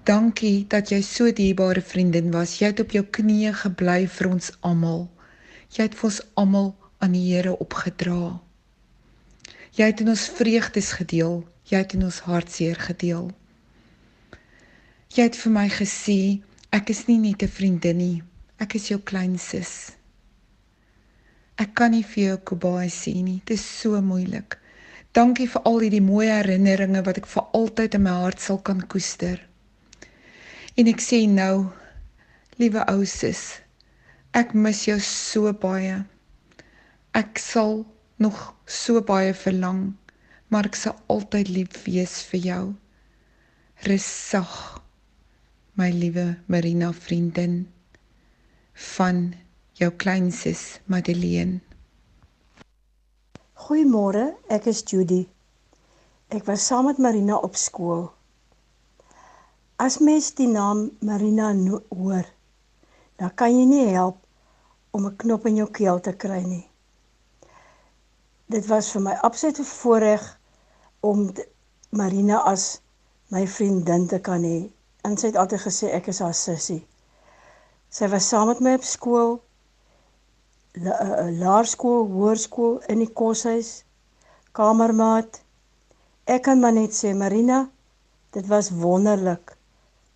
Dankie dat jy so 'n dierbare vriendin was. Jy het op jou knieë gebly vir ons almal. Jy het vir ons almal aan die Here opgedra. Jy het in ons vreugdes gedeel. Jy het in ons hartseer gedeel. Jy het vir my gesê, ek is nie net 'n vriendin nie. Ek is jou klein sis. Ek kan nie vir jou kobai sê nie. Dit is so moeilik. Dankie vir al die mooi herinneringe wat ek vir altyd in my hart sal kan koester. En ek sê nou, liewe ou sis, ek mis jou so baie. Ek sal nog so baie verlang, maar ek sal altyd lief wees vir jou. Rus sag, my liewe Marina vriendin, van jou kleinsis Madeleine. Goeiemôre, ek is Judy. Ek was saam met Marina op skool. As mens die naam Marina hoor, dan kan jy nie help om 'n knop in jou keel te kry nie. Dit was vir my absoluut 'n voorreg om Marina as my vriendin te kan hê. En sy het altyd gesê ek is haar sussie. Sy was saam met my op skool, laerskool, hoërskool, in die koshuis, kamermaat. Ek kan maar net sê, Marina, dit was wonderlik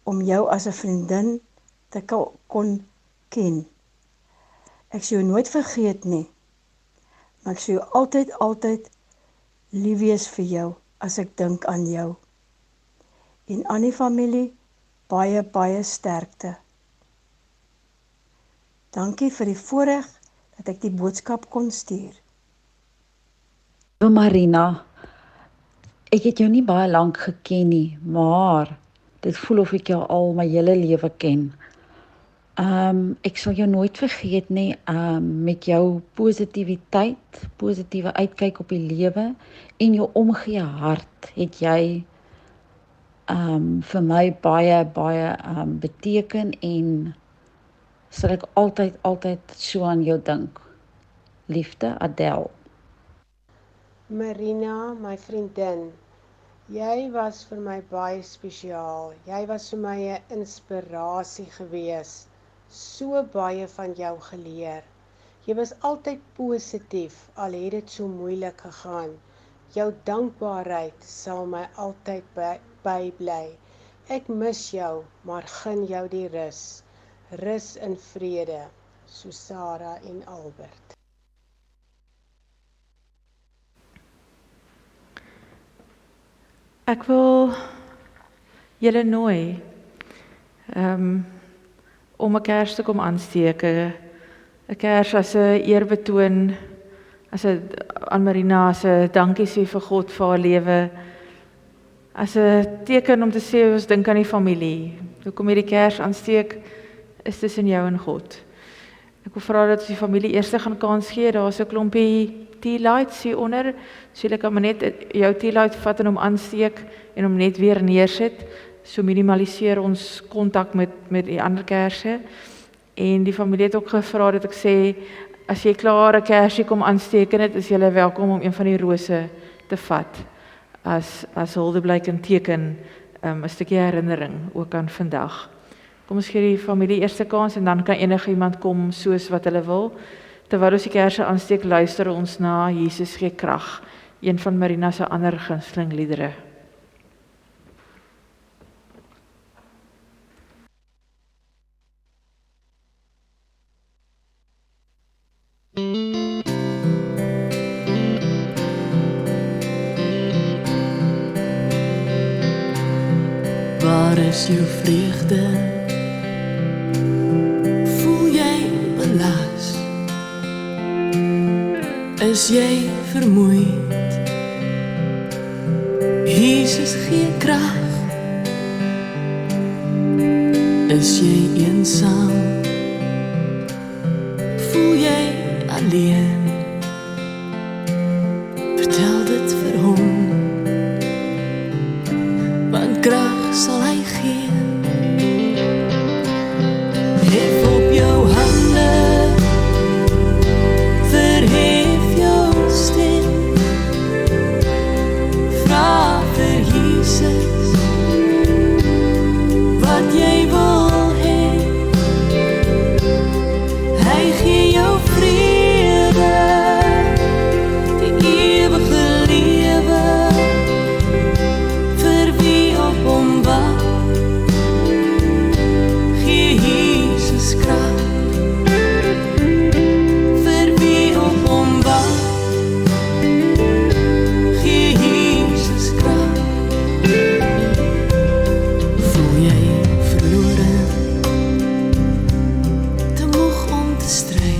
om jou as 'n vriendin te kon ken. Ek sou jou nooit vergeet nie, maar ek sou jou altyd lief wees vir jou as ek dink aan jou. En aan die familie, baie sterkte. Dankie vir die voorreg dat ek die boodskap kon stuur. Marina, ek het jou nie baie lank geken nie, maar dit voel of ek jou al my hele lewe ken. Ek sal jou nooit vergeet nie, met jou positiwiteit, positiewe uitkyk op die lewe en jou omgee hart het jy vir my baie beteken en sal ek altyd so aan jou dink. Liefde, Adele. Marina, my vriendin, Jy was vir my baie spesiaal. Jy was vir my 'n inspirasie gewees. So baie van jou geleer. Jy was altyd positief, al het dit so moeilik gegaan. Jou dankbaarheid sal my altyd bybly. Ek mis jou, maar gun jou die rus. Rus in vrede, so Sarah en Albert. Ek wil julle nooi om 'n kers te kom aansteek. 'n Kers as 'n eerbetoon, aan Marina, as 'n dankie sê vir God vir haar lewe, as 'n teken om te sê ons dink aan die familie. Hoekom jy die kers aansteek, is tussen jou en God. Ek wil vra dat ons die familie eers gaan kans gee. Daar's 'n klompie tea lights hier onder, so jy kan maar net jou tea light vat en hom aansteek en hom net weer neersit. So minimaliseer ons kontak met die ander kersse. En die familie het ook gevra dat ek sê, as jy klaar 'n kersie kom aansteek en dit is jy welkom om een van die rose te vat as huldeblyk en teken 'n stukkie herinnering ook aan vandag. Kom ons gee die familie eerste kans en dan kan enige iemand kom soos wat hulle wil. Terwyl ons die kersse aansteek, luister ons na Jesus gee krag, een van Marina se ander gunsteling liedere. Waar is jou vreugde? Voel jy belas? Is jy vermoeid? Jesus gee krag. Is jy eensaam? Voel jy alleen? Vertel dit vir hom, want krag sal hy gee. Hef op jou hande, verhef jou stem, vra vir Jesus wat jy wil hê. Hy gee jou vrede, die ewige lewe, vir wie op hom wag. Gee Jesus krag, vir wie op hom wag. Gee Jesus krag. Voel jy verlore, te moeg om te stry,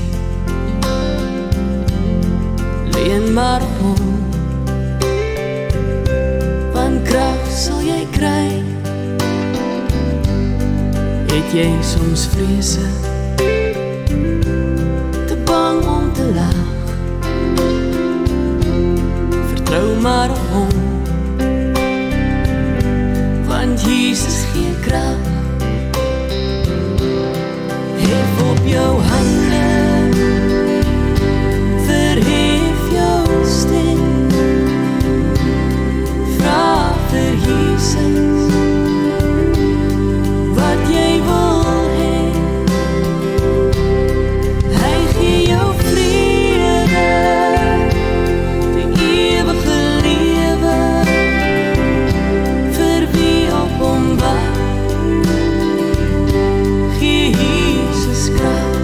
leen maar op hom, want krag sal jy kry. Het jy soms vrese, te bang om te lag, vertrou maar op hom, want Jesus gee krag. Hef op jou hande, verhef jou stem, vra vir Jesus wat jy wil hê. Hy gee jou vrede, die ewige lewe, vir wie op hom wag. Gee Jesus krag,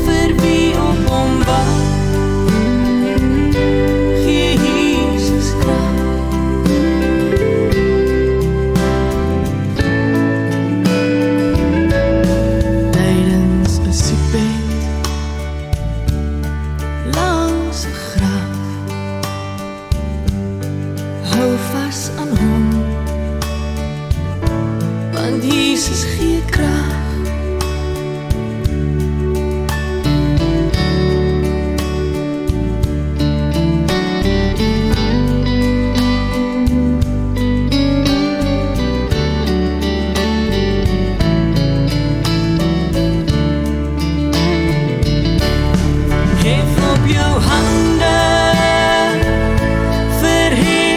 vir wie op hom wag. Gee Jesus krag. Tydens 'n siekbed, langs 'n graf, hou vas aan hom, want Jesus gee krag. Hef op jou hande, verhef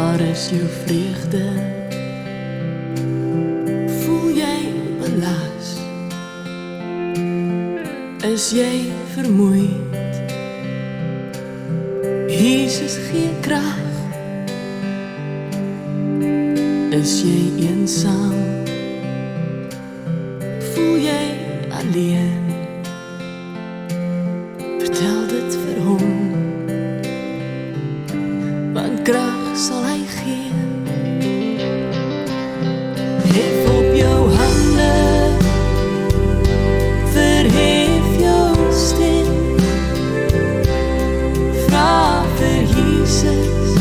Waar is jou vreugde? Voel jy belas? Is jy vermoeid? Jesus gee krag. Is jy eensaam? Voel jy alleen? Vertel dit vir hom, want krag sal hy gee. Hef op jou hande, verhef jou stem, vra vir Jesus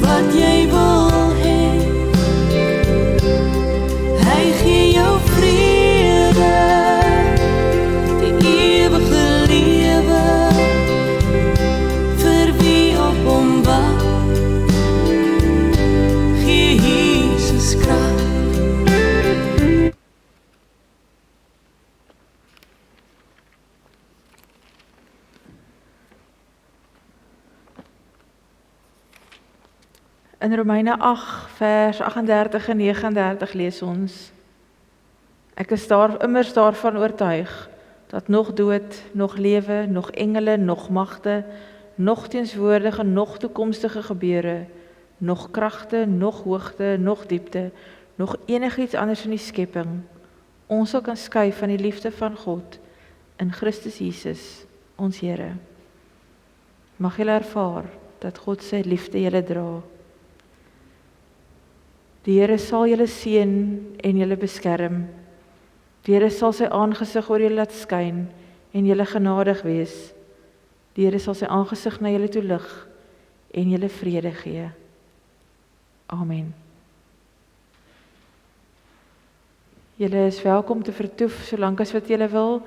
wat jy wil hê. Hy gee jou vrede, die ewige lewe, vir wie op hom wag. Gee Jesus krag. In Romeine 8 vers 38 en 39 lees ons: Ek is immers daarvan oortuig dat nog dood, nog lewe, nog engele, nog magte, nog teenswoordige, nog toekomstige gebeure, nog kragte, nog hoogte, nog diepte, nog enigiets anders in die skepping ons sal kan skei van die liefde van God in Christus Jesus, ons Here. Mag julle ervaar dat God sy liefde julle dra. Die Here sal julle seën en julle beskerm. Die Here sal sy aangesig oor julle laat skyn en julle genadig wees. Die Here sal sy aangesig na julle toe lig en julle vrede gee. Amen. Julle is welkom te vertoef solank as wat julle wil.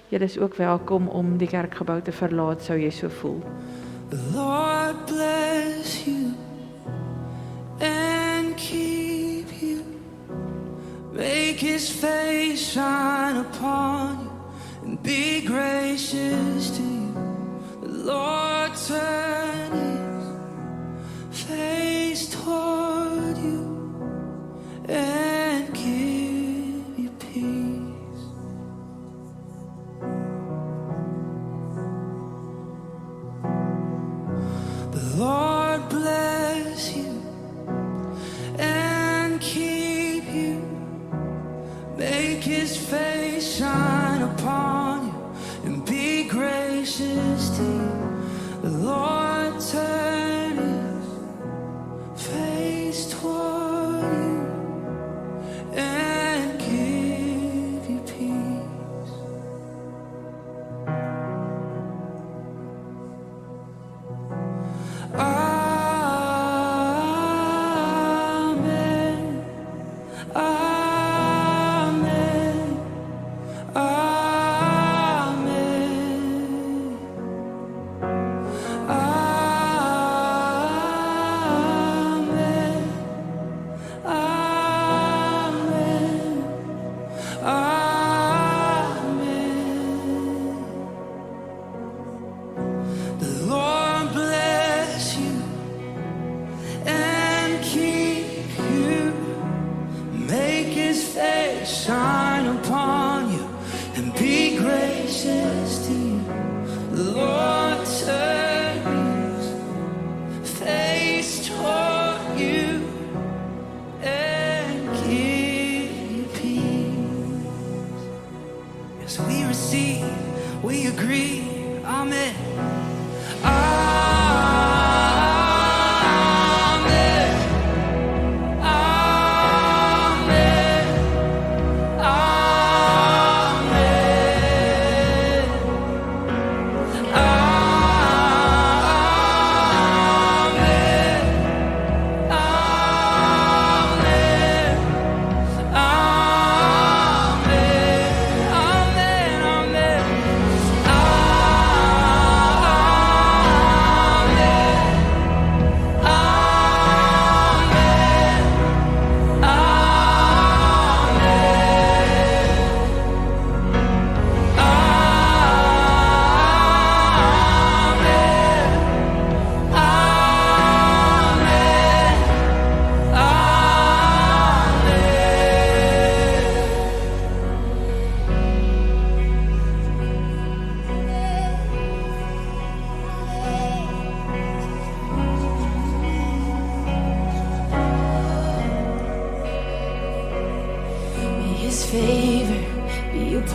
Julle is ook welkom om die kerkgebou te verlaat, sou jy so voel. The Lord bless you and keep you. Make his face shine upon you and be gracious to you. The Lord turn his face toward you and give you peace. The Lord bless you and keep you. Make his face shine upon you and be gracious to you. The Lord turn his face toward you and give you peace. I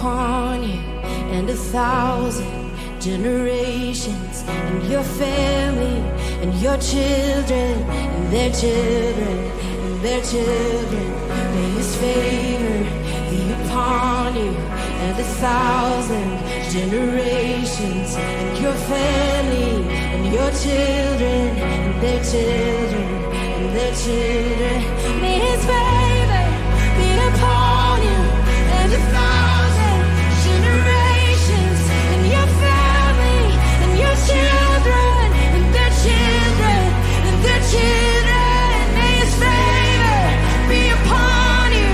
upon you and 1,000 generations, and your family, and your children, and their children, and their children. May His favor be upon you and 1,000 generations, and your family, and your children, and their children, and their children. May His favor be upon you and 1,000 generations, and your family, and your children, and their children, and their children. May His favor be upon you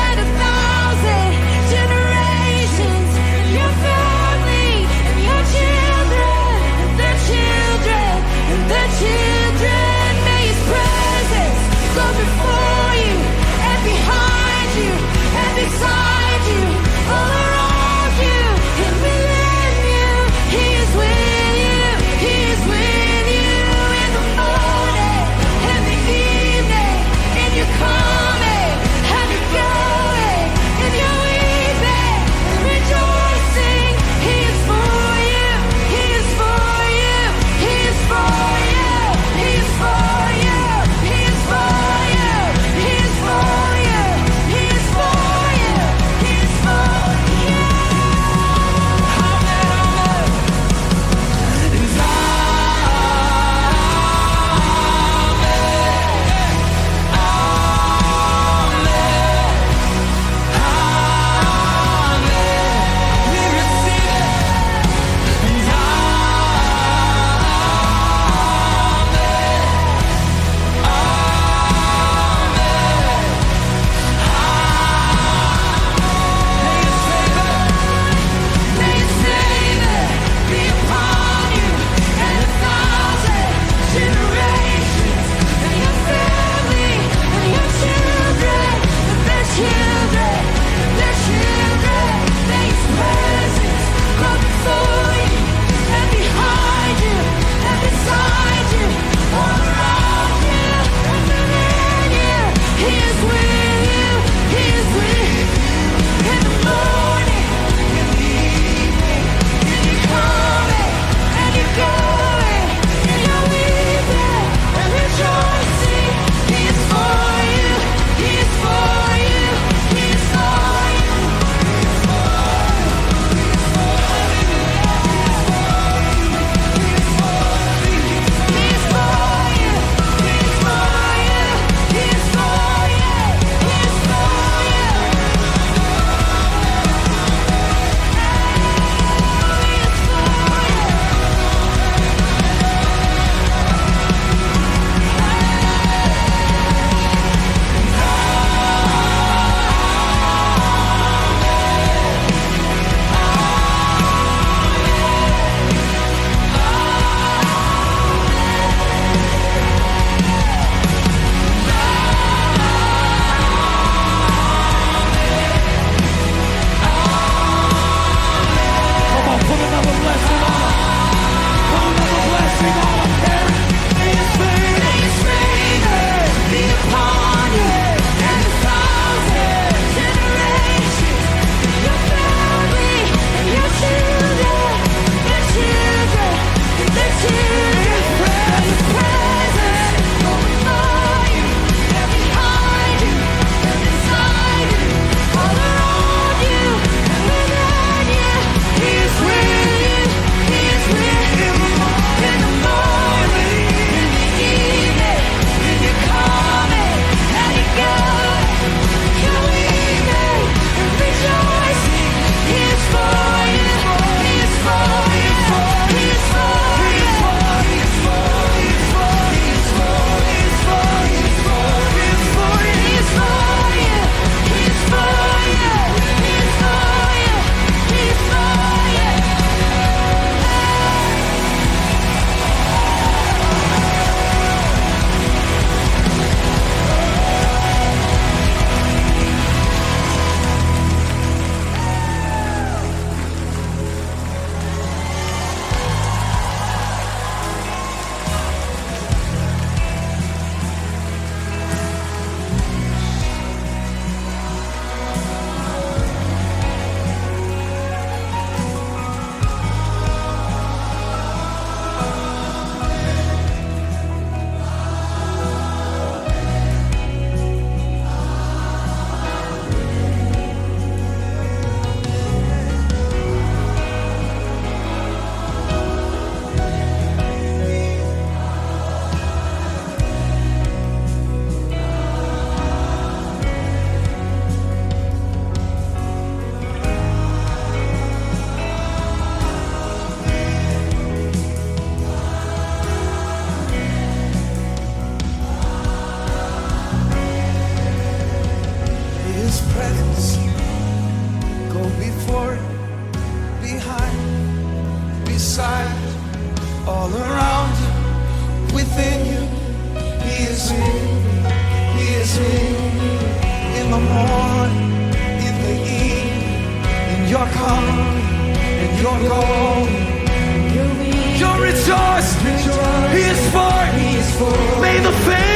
and 1,000 generations, and your family, and your children, and their children, and their children. May His presence go before you and behind you. all around you, within you. He is with you, He is with you. In the morning, in the evening, in your coming, in your going. You're rejoicing, He is for you. May the faith